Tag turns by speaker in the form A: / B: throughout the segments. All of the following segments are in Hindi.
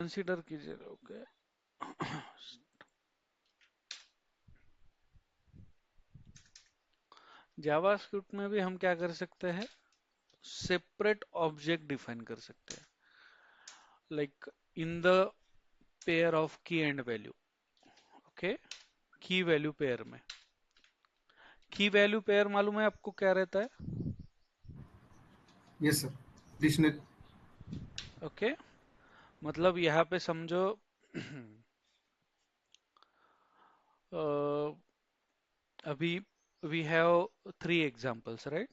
A: कंसीडर कीजिए। ओके, जावास्क्रिप्ट में भी हम क्या कर सकते हैं, सेपरेट ऑब्जेक्ट डिफाइन कर सकते हैं, like in the pair of की एंड वैल्यू। ओके, की वैल्यू पेयर में, की वैल्यू पेयर मालूम है आपको क्या रहता है?
B: Yes sir, dictionary.
A: ओके, मतलब यहाँ पे समझो अ, अभी we have 3 examples, right?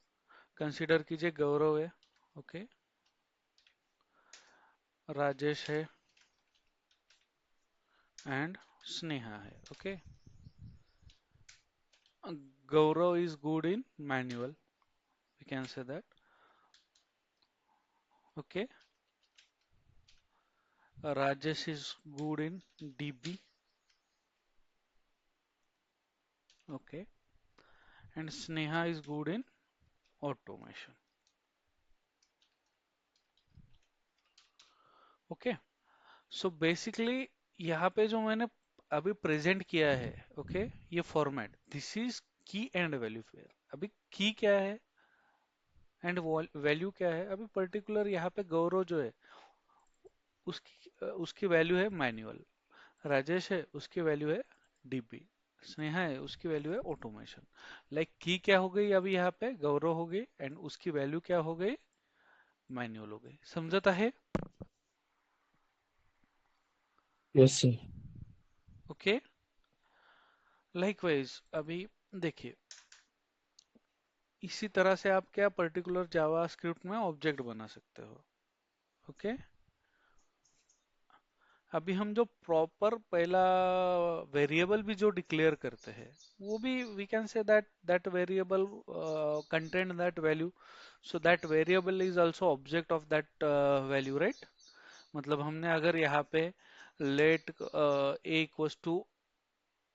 A: Consider कीजिए गौरव है, ओके, राजेश है एंड स्नेहा है। Okay, Gaurav is good in manual, we can say that. Okay, Rajesh is good in DB. Okay, and Sneha is good in automation. Okay, so basically यहाँ पे जो मैंने अभी प्रेजेंट किया है, ओके, ये फॉर्मेट, दिस इज की एंड वैल्यू पेयर। अभी की क्या है एंड वैल्यू क्या है? अभी पर्टिकुलर यहाँ पे गौरव जो है उसकी वैल्यू है मैनुअल, राजेश है उसकी वैल्यू है डीबी, स्नेहा है उसकी वैल्यू है ऑटोमेशन। लाइक की क्या हो गई अभी यहाँ पे, गौरव हो गई, एंड उसकी वैल्यू क्या हो गई, मैनुअल हो गई। समझता है?
C: Yes sir.
A: ओके, लाइकवाइज अभी देखिए, इसी तरह से आप क्या पर्टिकुलर जावा स्क्रिप्ट में ऑब्जेक्ट बना सकते हो। ओके, अभी हम जो प्रॉपर पहला वेरिएबल भी जो डिक्लेयर करते हैं, वो भी we can say that that variable contain that value, so that variable is also object of that value, right? मतलब हमने अगर यहाँ पे लेट ए इक्वल्स टू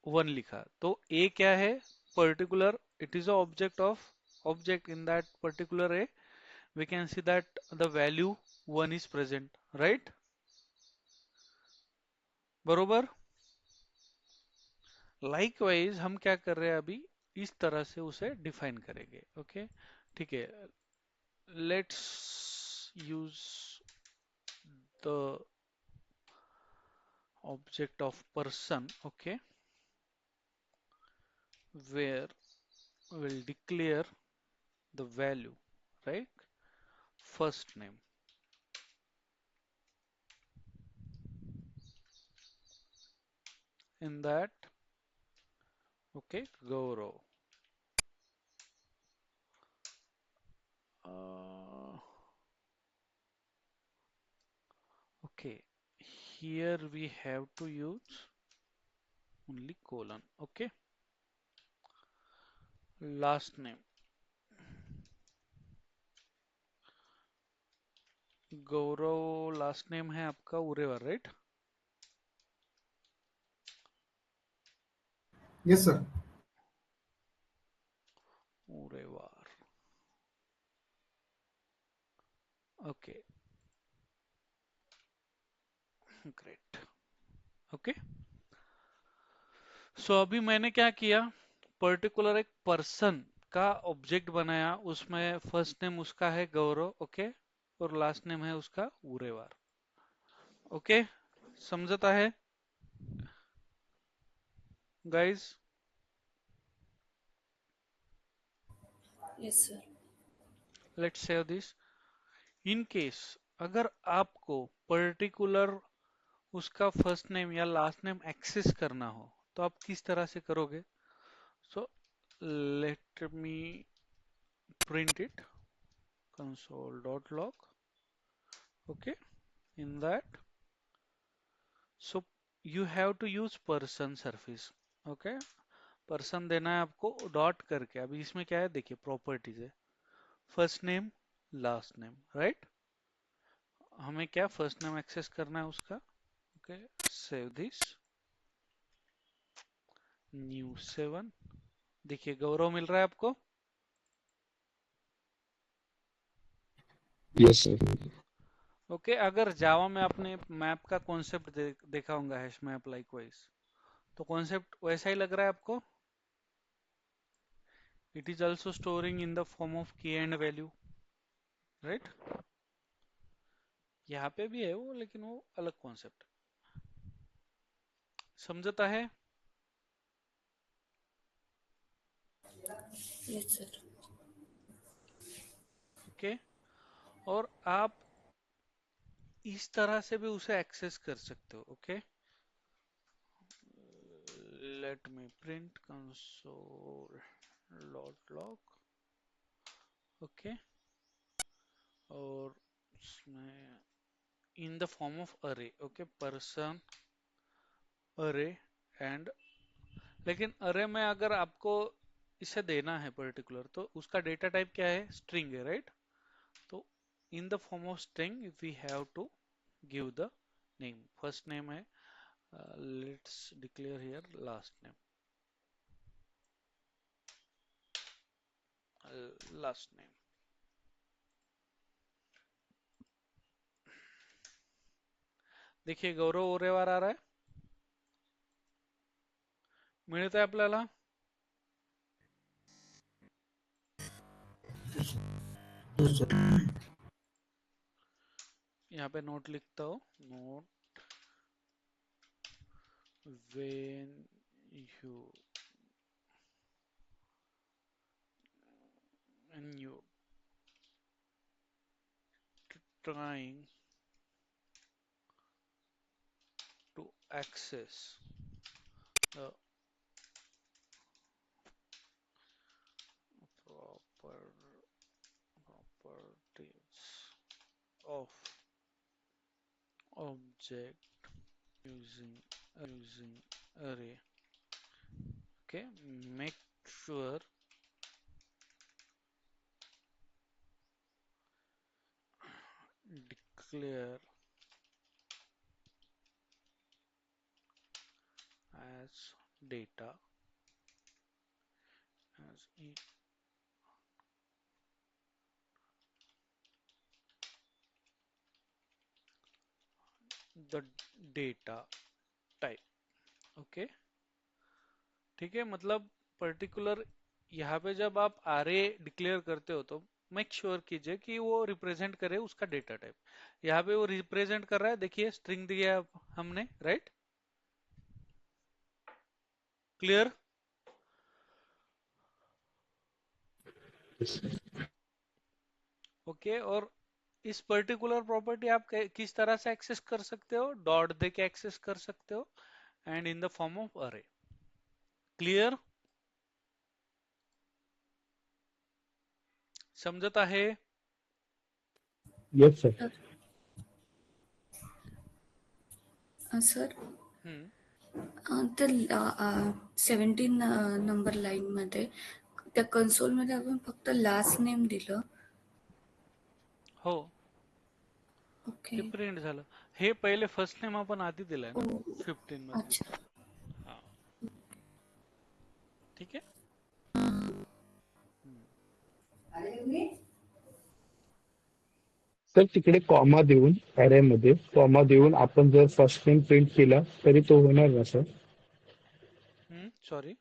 A: 1 लिखा, तो ए क्या है, particular, it is a object of object in that particular a, we can see that the value 1 is present, right? बरोबर? लाइकवाइज हम क्या कर रहे हैं अभी, इस तरह से उसे डिफाइन करेंगे। ओके, ठीक है, let's use the object of person, okay, where we'll declare the value, right? First name, in that, okay, Gaurav. uh, okay, here we have to use only colon. Okay, last name, Gaurav, last name है आपका Urewar, right?
B: Yes sir.
A: Urewar, okay, great. Okay, so अभी मैंने क्या किया, पर्टिकुलर एक पर्सन का ऑब्जेक्ट बनाया, उसमें फर्स्ट नेम उसका है गौरव, ओके, और लास्ट नेम है उसका उरेवार। ओके, समझता है guys?
D: Yes, sir.
A: Let's save this. In case अगर आपको पर्टिकुलर उसका फर्स्ट नेम या लास्ट नेम एक्सेस करना हो, तो आप किस तरह से करोगे? So let me print it, console.log, okay, in that, so you have to use person surface, okay, person देना है आपको डॉट करके। अभी इसमें क्या है देखिए, प्रॉपर्टीज है, first name, last name, right? हमें क्या फर्स्ट नेम एक्सेस करना है उसका। ओके, सेव दिस, न्यू 7, देखिए गौरव मिल रहा है आपको।
C: Yes sir.
A: ओके, अगर जावा में आपने मैप का कॉन्सेप्ट देखा होगा, हैश मैप लाइकवाइज, तो कॉन्सेप्ट वैसा ही लग रहा है आपको? It is also storing in the form of की एंड वैल्यू, राइट? यहाँ पे भी है वो, लेकिन वो अलग कॉन्सेप्ट, समझता है?
B: Yes sir.
A: ओके, और आप इस तरह से भी उसे एक्सेस कर सकते हो। Okay, let me print console dot log. Okay, और उसमें इन द फॉर्म ऑफ अरे, ओके, पर्सन अरे एंड, लेकिन अरे में अगर आपको इसे देना है पर्टिकुलर, तो उसका डेटा टाइप क्या है? स्ट्रिंग है, राइट? तो in the form of string we have to give the name. First name है, let's declare here last name, last name. देखिए गौरव ओरेवार आ रहा है, मिळत आहे आपल्याला?
C: Yes, sir.
A: यहाँ पे नोट लिखता हूँ, note when you when you trying to access the proper properties of object using array, okay, make sure declare as data as the data type। Okay, ठीक है, मतलब पर्टिकुलर यहाँ पे जब आप आरे डिक्लेयर करते हो तो मेक श्योर कीजिए कि वो रिप्रेजेंट करे उसका डेटा टाइप। यहाँ पे वो रिप्रेजेंट कर रहा है, देखिए स्ट्रिंग दिया है हमने, right? Clear?
C: Yes, sir.
A: Okay, और इस पर्टिकुलर प्रॉपर्टी आप किस तरह से एक्सेस कर सकते हो? डॉट दे के एक्सेस कर सकते हो, and in the form of अरे। क्लियर? समझता है?
C: Yes, sir.
B: सर,
A: हम्म।
B: तर 17 नंबर लाईनमध्ये त्या कन्सोलमध्ये आपण फक्त लास्ट नेम दिलं.
A: हो,
B: ओके.
A: ते प्रिंट झालं। हे पहिले फर्स्ट नेम आपण आधी दिलाय
B: ओ,
A: ना, 15 मध्ये।
B: अच्छा.
A: हा, ठीक आहे। हम्म।
C: तर तिकडे कॉमा देऊन अरे मध्ये कॉमा देऊन आपण जर फर्स्ट नेम प्रिंट केला तरी तो होणार ना सर?
A: सॉरी।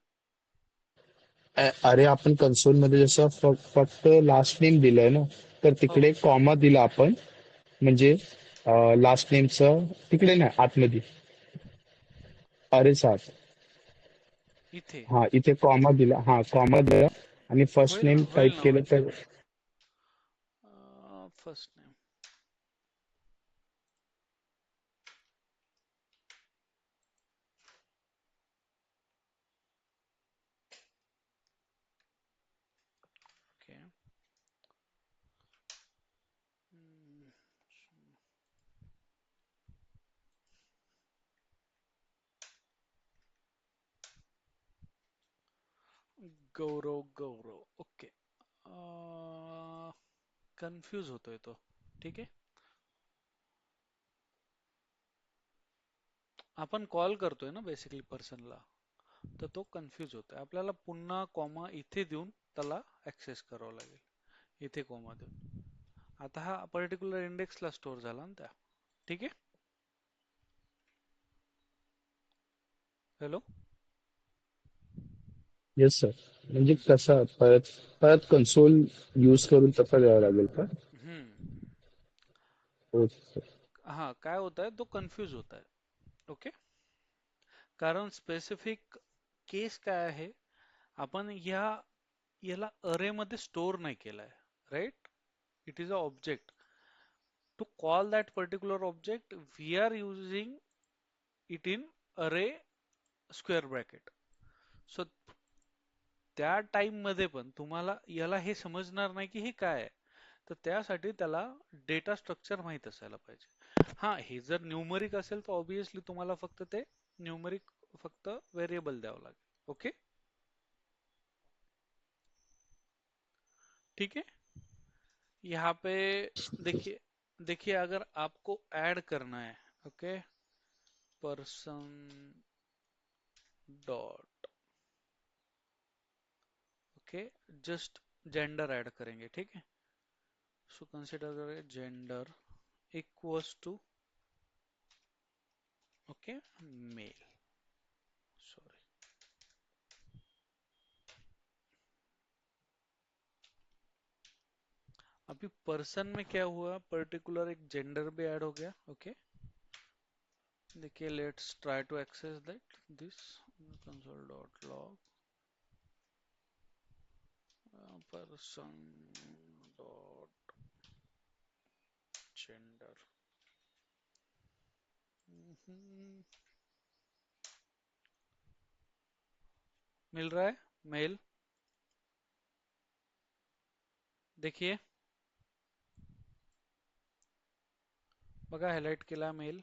C: अरे आपण कन्सोल मध्ये जसं फक्त लास्ट नेम दिलंय ना, तर
A: हो,
C: तिकडे कॉमा दिला आपण, म्हणजे लास्ट नेमचं तिकडे नाही आतमध्ये अरे सात,
A: इथे
C: हा इथे कॉमा दिला, हा कॉमा दिला आणि फर्स्ट
A: होईल ना,
C: नेम
A: होईल
C: टाईप
A: ना,
C: केलं
A: होईल।
C: तर
A: फर्स्ट नेम, ओके। गौरव, गौरव, ओके। कन्फ्यूज होतोय तो, ठीक आहे। आपण कॉल करतोय ना बेसिकली पर्सनला, तर तो कन्फ्यूज होतोय। आपल्याला पुन्हा कॉमा इथे देऊन त्याला ऍक्सेस करावं लागेल, इथे कॉमा देऊन। आता हा पर्टिक्युलर इंडेक्सला स्टोअर झाला ना त्या. ठीक आहे. हॅलो.
C: Yes sir. म्हणजे कसा परत परत कन्सोल यूज करून तसा द्यावा लागेल का?
A: हम्म.
C: Okay sir.
A: हा, काय होत आहे, तो कन्फ्यूज होत आहे. ओके. कारण स्पेसिफिक केस काय आहे, आपण याला अरे मध्ये स्टोअर नाही केलाय. Right. It is a object. To call that particular object we are using it in array square bracket. सो त्या टाइम मध्ये पण तुम्हाला याला हे समजणार नाही की हे काय आहे. तर त्यासाठी त्याला डेटा स्ट्रक्चर माहित असायला पाहिजे. हा, हे जर न्यूमरिक असेल तर ऑब्विसली तुम्हाला फक्त ते न्यूमरिक फक्त व्हेरिएबल द्यावं लागेल. ओके. ठीक है. यहाँ पे देखिए, देखिए अगर आपको ऐड करना है, okay, person dot, okay, just gender add करेंगे. ठीक है. सो कंसिडर करें gender equals to, okay, male. Sorry. अभी पर्सन में क्या हुआ, पर्टिकुलर एक जेंडर भी ऐड हो गया. ओके. देखिए, let's try to access that this console dot log person dot gender. मिल रहा है मेल. देखिए, बघा हायलाइट केला मेल.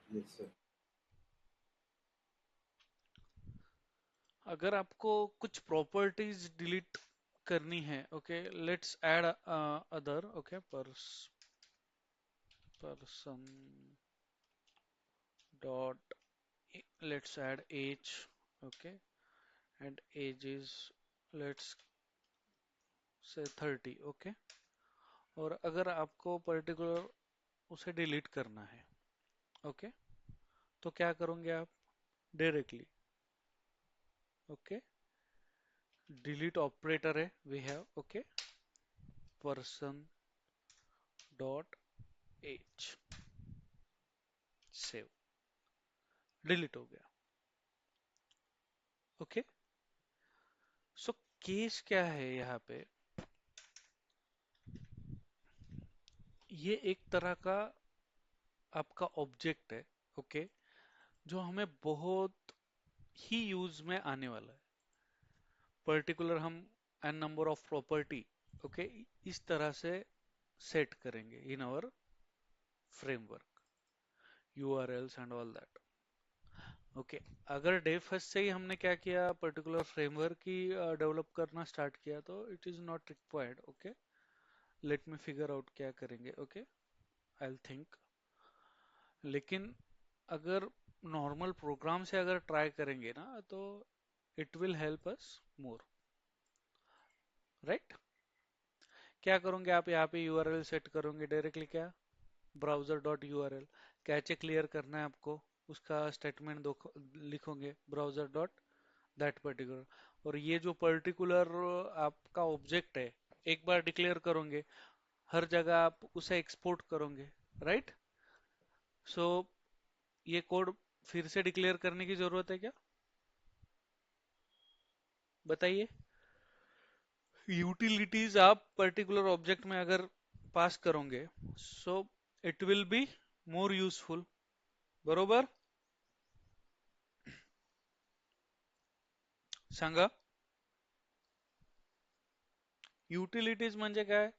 D: Yes, sir.
A: अगर आपको कुछ प्रॉपर्टीज डिलीट करनी है, okay, let's add other, okay, person dot, let's add age, okay, and age is, let's say 30. okay. और अगर आपको पर्टिकुलर उसे डिलीट करना है, ओके, तो क्या करोगे आप, डायरेक्टली, ओके, डिलीट ऑपरेटर है we have, okay, person dot age, save, delete हो गया. ओके. सो केस क्या है यहाँ पे, ये एक तरह का आपका ऑब्जेक्ट है, ओके, जो हमें बहुत ही यूज में आने वाला है. पर्टिकुलर हम n number of property, okay, इस तरह से सेट करेंगे in our framework, URLs and all that. Okay. अगर डे फर्स्ट से ही हमने क्या किया, पर्टिकुलर फ्रेमवर्क ही डेवलप करना स्टार्ट किया, तो it is not required. Okay. Let me figure out क्या करेंगे. ओके. I will think. लेकिन अगर नॉर्मल प्रोग्राम से अगर ट्राई करेंगे ना, तो it will help us more. Right. क्या करोगे आप, यहाँ पे यूआरएल सेट करोगे डायरेक्टली, क्या, browser dot URL, cache clear करना है आपको, उसका स्टेटमेंट लिखोगे ब्राउजर डॉट दैट पर्टिकुलर. और ये जो पर्टिकुलर आपका ऑब्जेक्ट है, एक बार डिक्लेयर करोगे, हर जगह आप उसे एक्सपोर्ट करोगे. राइट. सो ये कोड फिर से डिक्लेयर करने की जरूरत है क्या, बताइए. यूटिलिटीज आप पर्टिकुलर ऑब्जेक्ट में अगर पास करोगे, so it will be more useful. बरोबर सांगा. युटिलिटीज म्हणजे काय,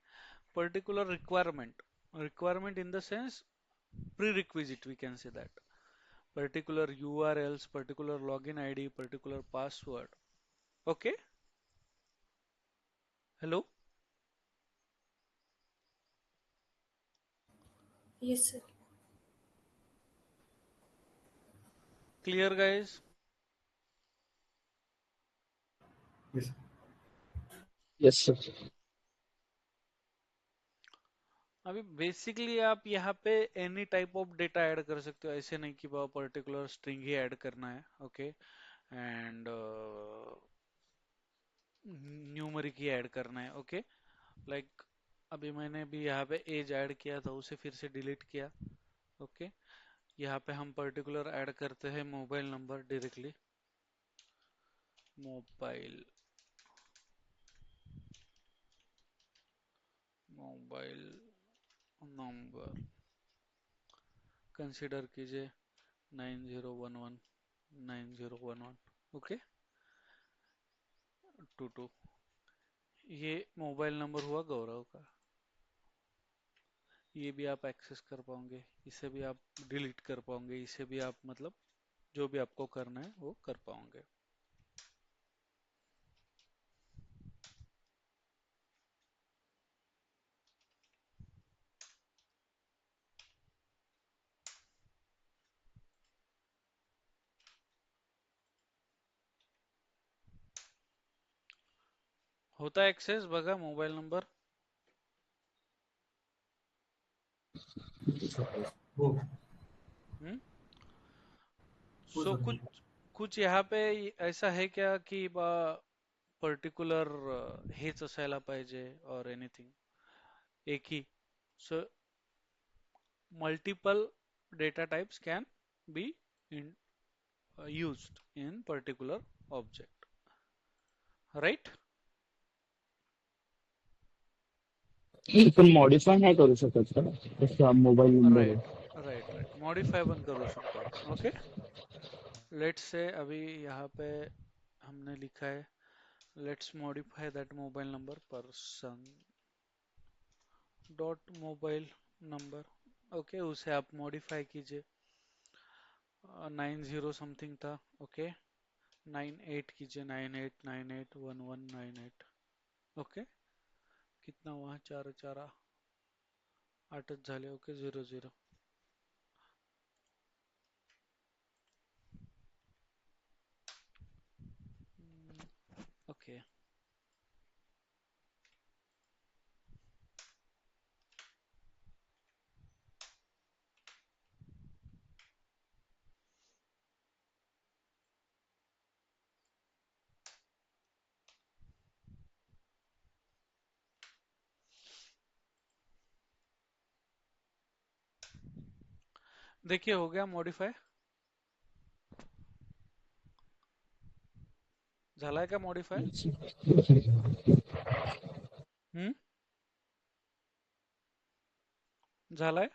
A: particular requirement, requirement in the sense prerequisite, we can say that, particular urls, particular login id, particular password. Okay. Hello.
B: Yes, sir.
A: Clear guys.
D: Yes.
C: Yes sir.
A: अभी बेसिकली आप यहाँ पे any type of data add कर सकते हो, ऐसे नहीं कि पर्टिकुलर स्ट्रिंग ही ऐड करना है, okay. And numeric he add करना है, ओके। लाइक अभी मैंने भी यहाँ पे एज ऐड किया था, उसे फिर से डिलीट किया, ओके। यहाँ पे हम पर्टिकुलर ऐड करते हैं mobile number directly, mobile mobile number consider कीजिए 9011 9011, ओके। 22, ये मोबाइल नंबर हुआ गौरव का। ये भी आप एक्सेस कर पाओगे, इसे भी आप डिलीट कर पाओगे, इसे भी आप मतलब जो भी आपको करना है वो कर पाओगे। होता है एक्सेस, बघा मोबाइल नंबर।
D: हो
A: हम्म।
D: हो
A: सो
D: सर हो.
A: कुछ कुछ यहाँ पे ऐसा है क्या कि पर्टिक्युलर हेच असायला पाहिजे और एनिथिंग एक ही? So multiple data types can be in, used in particular object, right?
C: पण मॉडिफाय नाही करू शकत का तसा मोबाईल नंबर
A: राइट
C: आहे.
A: राइट राइट, मॉडिफाई पण करू शकतो आपण, ओके। लेट्स से अभी यहाँ पे हमने लिखा है, let's modify that mobile number person dot mobile number, okay. उसे आप मॉडिफाई कीजिए, 90 समथिंग था, ओके। 98 कीजिए, 98981198, ओके। कितना हुआ, चार चार आठच झाले, ओके। 00, ओके। देखिए हो गया मॉडिफाई, झालाय का मॉडिफाय? हम्म, झालाय।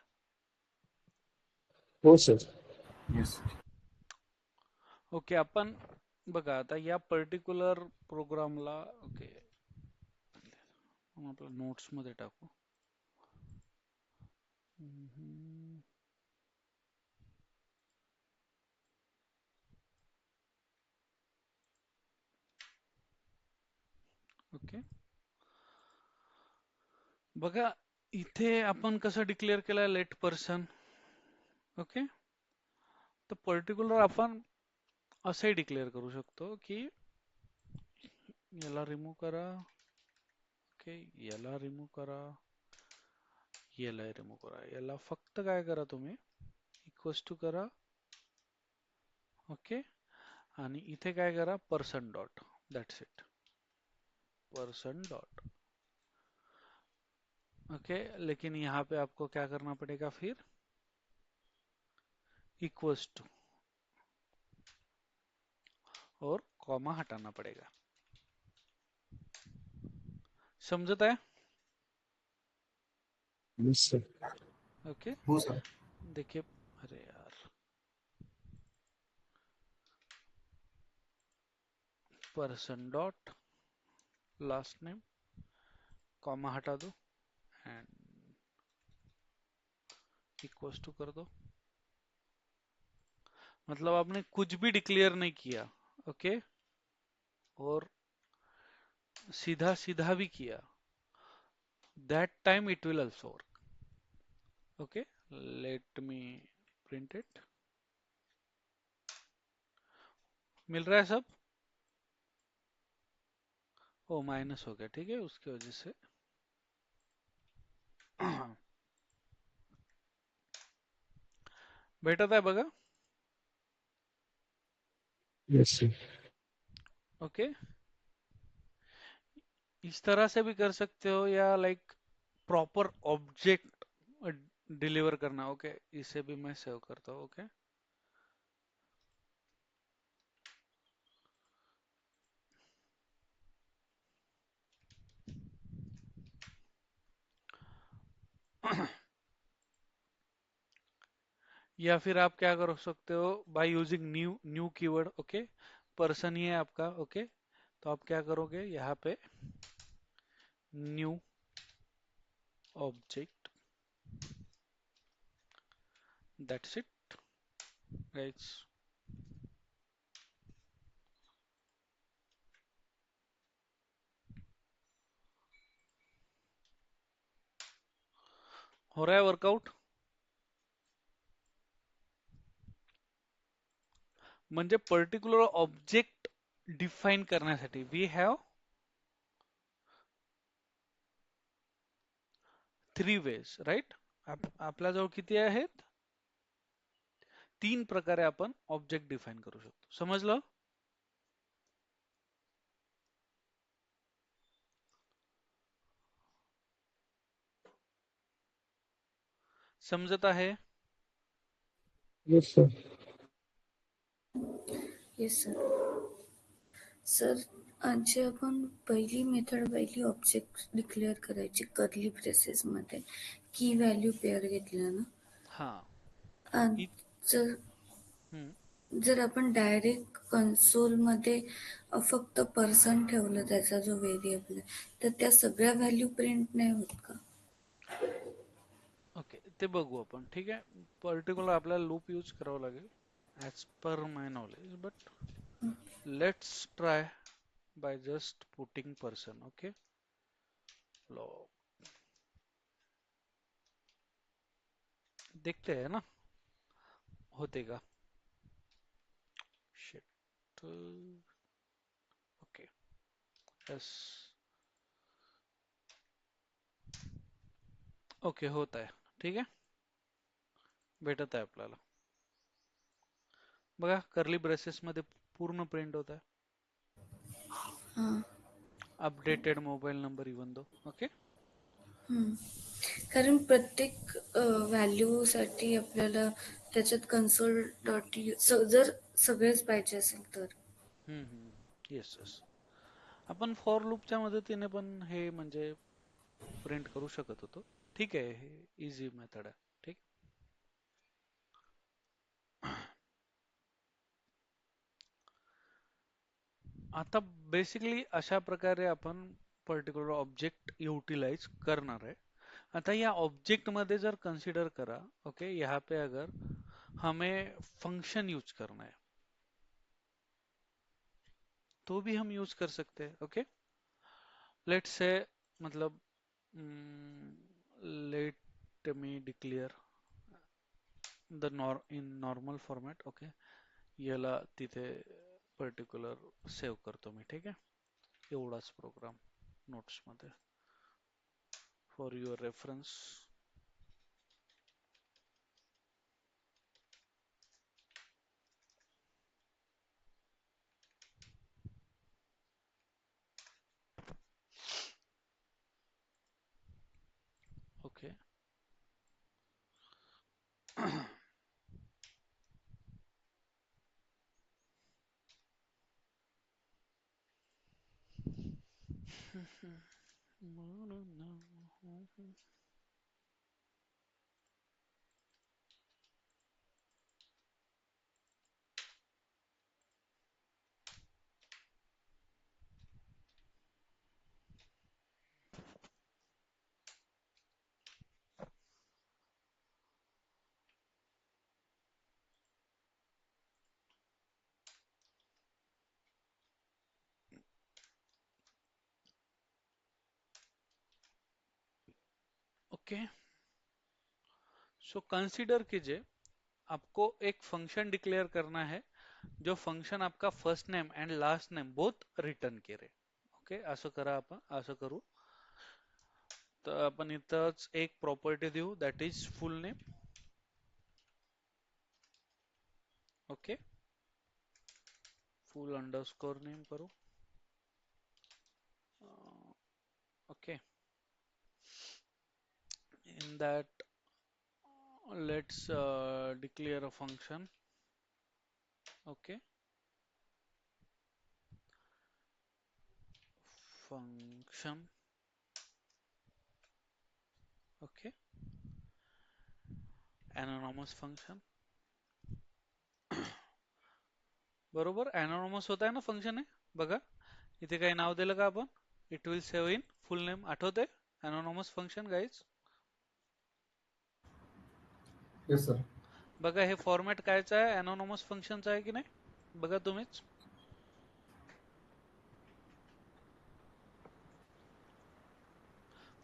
C: हो सर.
D: येस.
A: ओके, आपण बघा आता या पर्टिक्युलर प्रोग्रामला, ओके, आपण आपल्या नोट्स मध्ये टाकू। हम्म, ओके, बघा इथे आपण कसं डिक्लेअर केलाय लेट पर्सन, ओके। तर पर्टिक्युलर आपण असे डिक्लेअर करू शकतो की याला रिमूव्ह करा, ओके, याला रिमूव्ह करा, याला रिमूव्ह करा, याला फक्त काय करा तुम्ही, इक्वल्स टू करा, ओके। आणि इथे काय करा, person dot, that's it, person dot, okay. लेकिन यहाँ पे आपको क्या करना पड़ेगा फिर, इक्वल्स टू और कॉमा हटाना पड़ेगा, समझता है?
C: Yes, sir.
A: ओके,
D: हो सर.
A: देखिए, अरे यार, person dot last name, comma हटा दो एंड इक्वल्स टू कर दो। मतलब आपने कुछ भी डिक्लेयर नहीं किया, ओके, और सीधा सीधा भी किया, that time it will also work, okay. Let me print it, मिल रहा है सब? ओ माइनस हो गया, ठीक है, उसकी वजह से भेटत आहे बघा.
C: Yes sir.
A: ओके, इस तरह से भी कर सकते हो या लाइक प्रॉपर ऑब्जेक्ट डिलीवर करना. ओके, इसे भी मैं सेव करता हूँ. ओके, या फिर आप क्या कर सकते हो by using new new keyword. Okay, person ही है आपका. ओके, तो आप क्या करोगे यहाँ पे new object. That's it guys. हो रहा है वर्कआउट. म्हणजे पर्टिक्युलर ऑब्जेक्ट डिफाइन करण्यासाठी we have three ways right. आपल्याजवळ किती आहेत. 3 प्रकारे आपण ऑब्जेक्ट डिफाइन करू शकतो. समजलं. समजत आहे.
C: Yes sir.
B: Yes sir. Sir, जे आपण पहिली मेथड पहिली ऑब्जेक्ट डिक्लेअर करायची कर्ली ब्रेसेसमध्ये की व्हॅल्यू पेअर घेतला ना.
A: हा.
B: अं,
A: इ-
B: जर
A: हम्म.
B: जर आपण डायरेक्ट कन्सोलमध्ये फक्त पर्सन ठेवलं त्याचा जो व्हेरिएबल आहे तर त्या सगळ्या व्हॅल्यू प्रिंट नाही होत का?
A: ओके, ते बघू आपण. ठीक आहे, पर्टिक्युलर आपल्याला लूप यूज करावं लागेल as per my knowledge. But let's try by just putting person. Okay, log देखते हैं ना होते का. शिट. Okay, yes. ओके, होत आहे. ठीक आहे, भेटत आहे आपल्याला. बघा कर्ली ब्रेसेस मध्ये पूर्ण प्रिंट होत आहे.
B: हां.
A: Updated mobile number even though. Okay.
B: कारण प्रत्येक व्हॅल्यूसाठी आपल्याला त्याच्यात कन्सोल डॉट जर सगळेच पाहिजे असेल तर.
A: Yes yes. आपण फॉर लूपच्या मदतीने पण हे म्हणजे प्रिंट करू शकत होतो. ठीक आहे, हे इझी मेथड आहे. ठीक. आता बेसिकली अशा प्रकारे आपण पर्टिक्युलर ऑब्जेक्ट यूटिलाइज करणार आहे. आता या ऑब्जेक्ट मध्ये जर कंसिडर करा. ओके, यहाँ पे अगर हमें फंक्शन यूज करना है तो भी हम यूज कर सकते हैं. ओके, लेट्स से मतलब let me declare the in normal format. Okay, याला तिथे पर्टिक्युलर सेव्ह करतो मी. ठीक आहे, एवढाच प्रोग्राम नोट्स मध्ये for your reference. Okay. Okay, so consider कीजिए आपको एक फंक्शन डिक्लेअर करना है जो फंक्शन आपका first name and last name both return करे. ओके, असं करा. आपण असं करू. तर आपण इथंच एक प्रॉपर्टी देऊ that is full name. Okay, full underscore name करो. Okay, in that let's declare a function. Okay, function. Okay, anonymous function. बरोबर, anonymous होता है ना फंक्शन आहे बघा. इथे काही नाव दिलं का आपण? It will save in full name. आठवते anonymous function guys?
D: Yes, sir.
A: बघा हे फॉर्मॅट कायचा आहे? anonymous फंक्शनचा आहे की नाही? बघा तुम्हीच.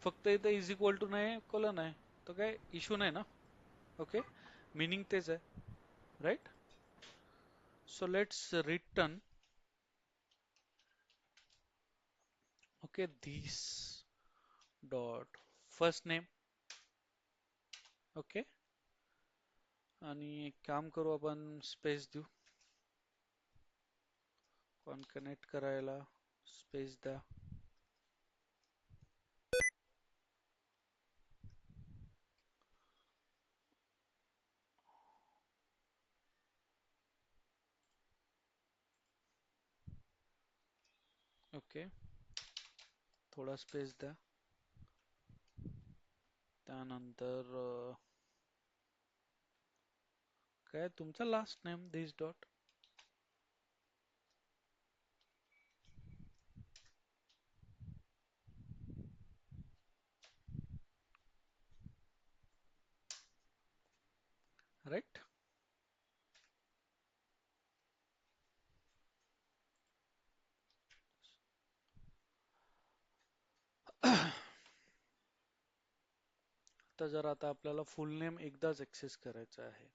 A: फक्त इथे इज इक्वल टू नाही, कोलन आहे, तर काय इश्यू नाही ना. ओके, मीनिंग तेच आहे, right? So let's return. Okay, this dot first name. Okay, आणि एक काम करू आपण, स्पेस देऊ, कनेक्ट करायला स्पेस द्या. ओके, थोडा स्पेस द्या. त्यानंतर काय तुमचा last name, this dot. Right. तर जर आता आपल्याला फुल नेम एकदाच एक्सेस करायचं आहे,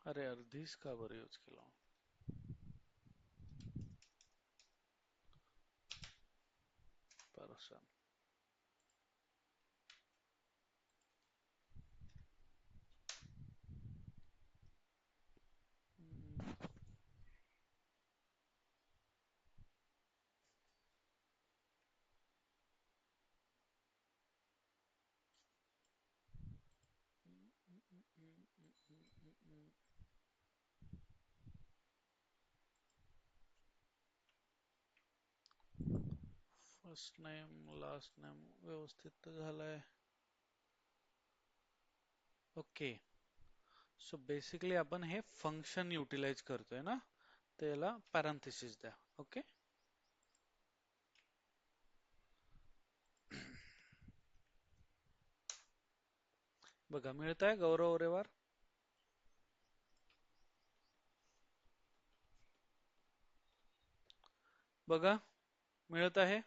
A: अरे यार दिस का बरं यूज केला? Person. First name last name व्यवस्थित तर झालाय. ओके, सो बेसिकली आपण हे फंक्शन युटिलाइज करतोय ना, त्याला पॅरेंथेसिस द्या. ओके, बघा मिळत आहे गौरव ओरेवार. बघा मिळत आहे.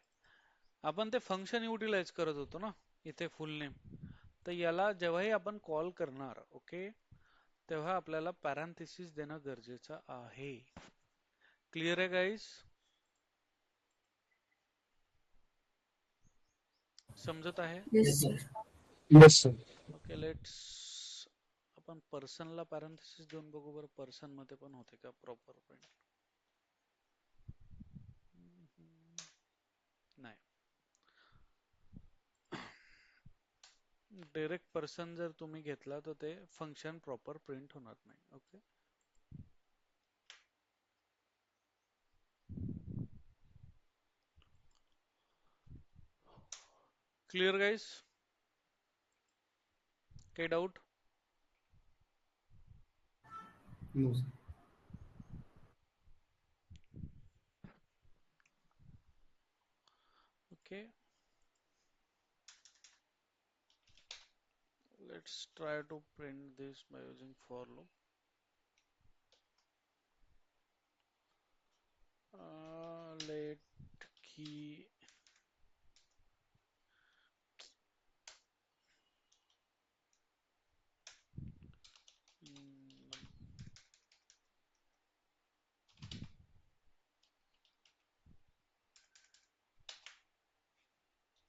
A: आपण ते फंक्शन युटिलाइज करत होतो ना इथे फुल नेम, तर याला जेव्हाही आपण कॉल करणार, ओके, तेव्हा आपल्याला पॅरेंथेसिस देणं गरजेचं आहे. क्लिअर आहे गाईज? समजत आहे?
B: Yes
D: Yes, sir.
B: Sir.
C: Yes sir.
A: Okay, let's आपण पर्सनला पॅरेंथेसिस देऊन बघू बरं, पर्सन मध्ये पण होते का प्रॉपर प्रिंट? नाही, डायरेक्ट पर्सन जर तुम्ही घेतला तर ते फंक्शन प्रॉपर प्रिंट होणार नाही. Okay, clear guys? काही doubt?
D: No, sir.
A: Okay, Let's try to print this by using for loop. Let key in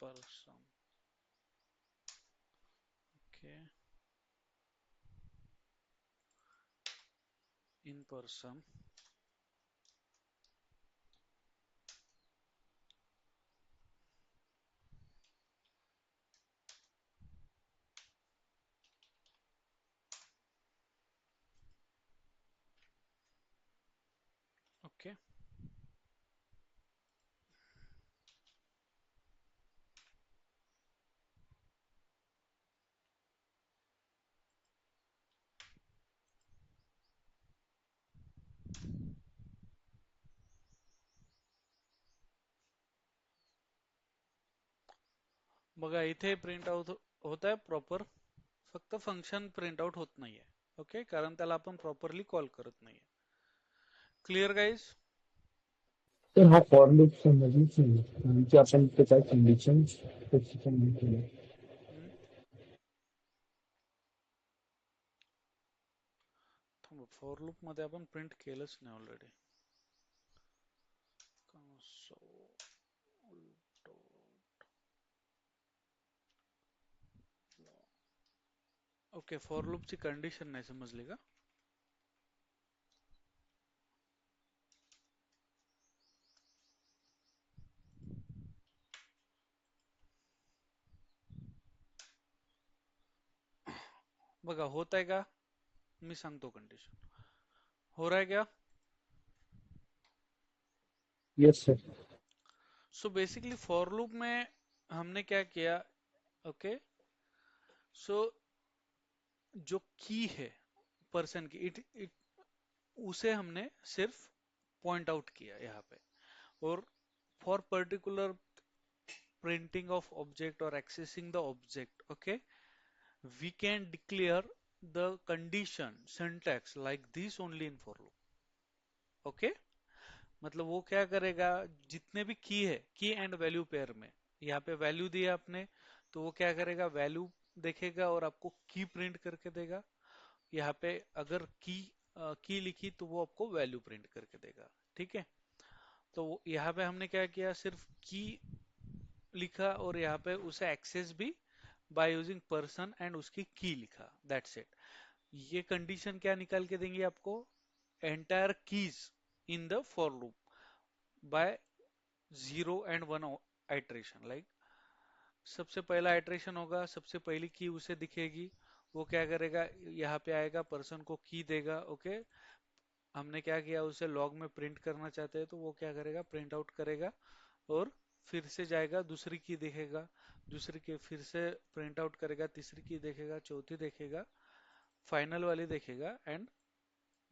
A: person. Okay, in person. Okay. बघा इथे प्रिंट आउट होत आहे प्रॉपर, फक्त फंक्शन प्रिंट आउट होत नाहीये. ओके, कारण त्याला आपण प्रॉपरली कॉल करत नाहीये. Clear guys?
C: तर हा फॉर लूप समजूच नाही म्हणजे आपण ते काय कंडिशन स्पेसिफाय केलं.
A: थांबा, फॉर लूप मध्ये आपण प्रिंट केलंच नाही ऑलरेडी. ओके, फॉर लूपची कंडिशन नाही समजली का? बघा होत आहे का, मी सांगतो कंडिशन. हो रहा है क्या?
C: Yes sir.
A: So basically for loop में हमने क्या किया, ओके, सो जो की है पर्सन की, इट उसे हमने सिर्फ पॉइंट आउट किया यहाँ पे. और for particular printing of object or accessing the object, okay, we can declare the condition syntax like this only in for loop. Okay, मतलब वो क्या करेगा, जितने भी की है, की एंड वैल्यू पेयर में, यहाँ पे वैल्यू दिया आपने, तो वो क्या करेगा, वैल्यू देखेगा और आपको की प्रिंट करके देगा. यहाँ पे अगर की लिखी तो वो आपको वैल्यू प्रिंट करके देगा. ठीक है, तो यहाँ पे हमने क्या किया, सिर्फ की लिखा और यहाँ पे उसे एक्सेस भी बाय यूजिंग पर्सन एंड उसकी की लिखा. That's it. ये कंडीशन क्या निकाल के देंगे आपको, entire keys in the for loop by 0 and 1 iteration. Like सबसे पहला आइट्रेशन होगा, सबसे पहली की उसे दिखेगी, वो क्या करेगा, यहाँ पे आएगा, पर्सन को की देगा. ओके, हमने क्या किया, उसे लॉग में प्रिंट करना चाहते हैं तो वो क्या करेगा, प्रिंट आउट करेगा और फिर से जाएगा, दूसरी की देखेगा, दूसरी की फिर से प्रिंट आउट करेगा, तीसरी की देखेगा, चौथी देखेगा, फाइनल वाली देखेगा एंड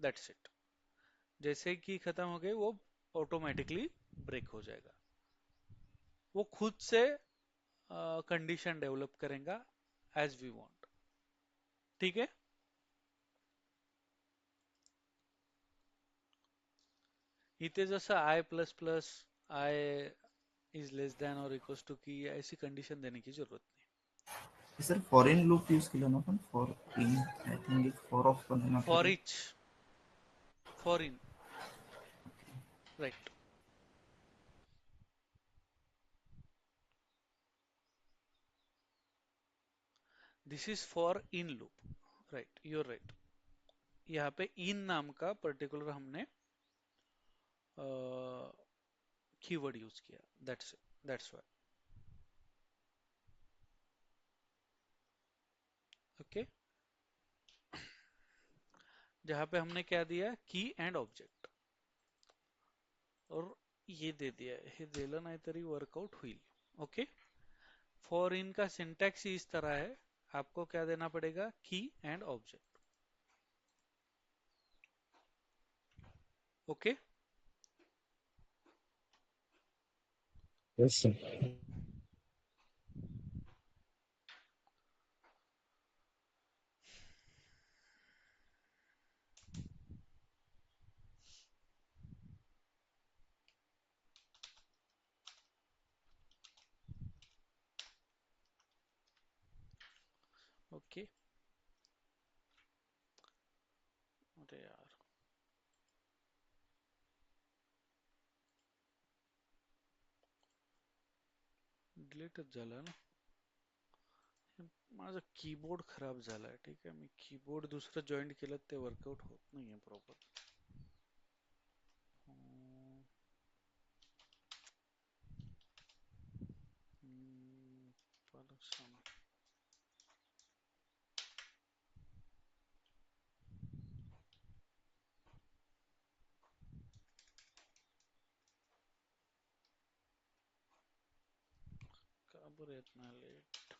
A: दैट्स इट. जैसे ही की खत्म हो गई वो ऑटोमेटिकली ब्रेक हो जाएगा, वो खुद से कंडीशन डेवलप करेगा एज वी वांट. ठीक है, इथे जसं i plus plus i is less than और इक्वल्स टू की, ऐसी कंडीशन देने की जरूरत नहीं.
E: सर फॉरेन लूप यूज केलं ना, पण फॉर इन आय थिंक एक फॉर ऑफ पण आहे ना
A: for each, for in, right. This is for in loop, right, you're right. यहाँ पे इन नाम का पर्टिकुलर हमने कीवर्ड यूज किया, दैट्स व्हाई. ओके, जहां पे हमने क्या दिया, की एंड ऑब्जेक्ट, और ये दे दिया, हे दिलं नाही तरी वर्कआउट होईल. ओके, फॉर इन का सिंटैक्स इस तरह है, आपको क्या देना पड़ेगा, की and object. Okay,
C: yes sir.
A: Okay, अरे यार डिलीटच झालं ना. माझा कीबोर्ड खराब झालाय. ठीक आहे, मी कीबोर्ड दुसरं जॉईंट केलं ते वर्कआउट होत नाहीये प्रॉपर. का बरं येत नाही लेट.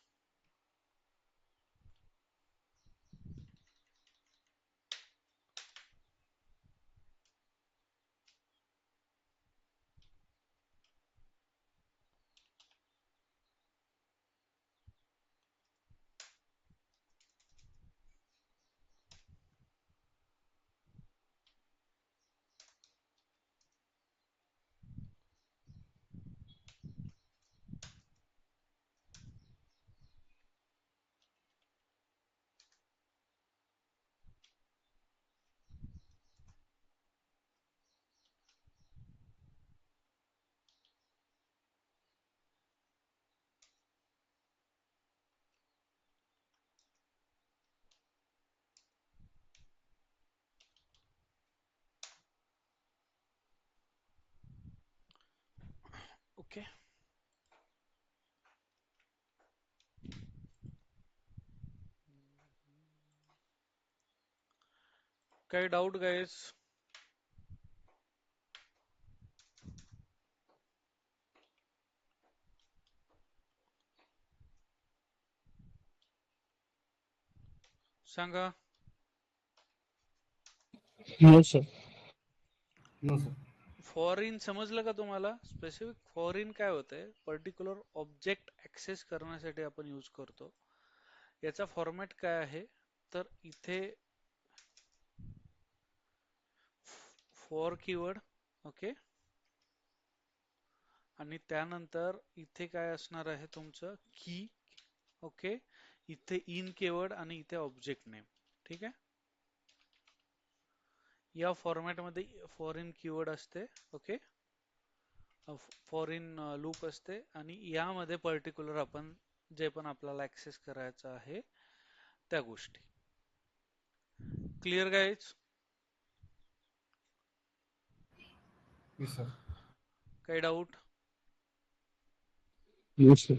A: ओके, काही डाऊट गाईज? सांगा.
C: No sir.
D: No sir.
A: For in समजलं का तुम्हाला? स्पेसिफिक फॉर इन काय होतंय? पर्टिक्युलर ऑब्जेक्ट ऍक्सेस करण्यासाठी आपण यूज करतो. याचा फॉर्मॅट काय आहे? तर इथे फॉर कीवर्ड, ओके, आणि त्यानंतर इथे काय असणार आहे तुमचं की, ओके, इथे इन कीवर्ड आणि इथे ऑब्जेक्ट नेम. ठीक आहे, या फॉर्मॅट मध्ये फॉरेन कीवर्ड असते, ओके, फॉरेन लूप असते, आणि यामध्ये पर्टिक्युलर आपण जे पण आपल्याला ऍक्सेस करायचं आहे त्या गोष्टी. Clear guys?
D: Yes, sir.
A: काही डाऊट?
C: No sir.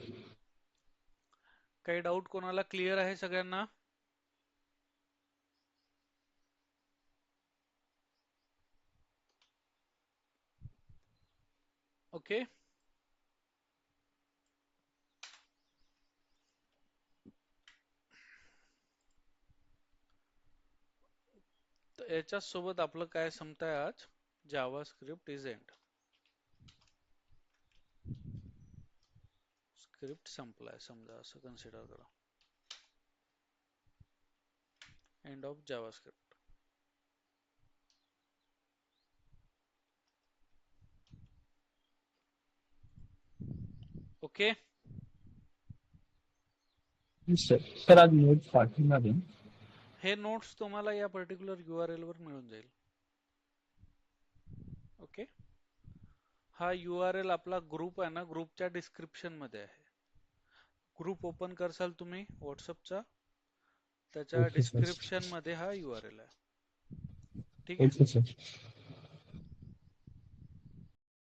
A: काही डाऊट कोणाला? क्लिअर आहे सगळ्यांना? ओके, तर याच्या सोबत आपलं काय संपतंय आज? जावा स्क्रिप्ट इज एंड. स्क्रिप्ट संपलाय समजा, असं कन्सिडर करा. End of Java script. Okay,
C: sir sir आज नोट पाठवणार आहे.
A: हे नोट्स तुम्हाला या पर्टिक्युलर URL वर मिळून जाईल. ओके, हा URL आपला ग्रुप आहे ना, ग्रुपच्या डिस्क्रिप्शन मध्ये आहे. ग्रुप ओपन करसाल तुम्ही व्हॉट्सअपचा, त्याच्या
C: ओके सर.
A: डिस्क्रिप्शन मध्ये हा URL आहे. ठीक आहे.
C: Okay sir.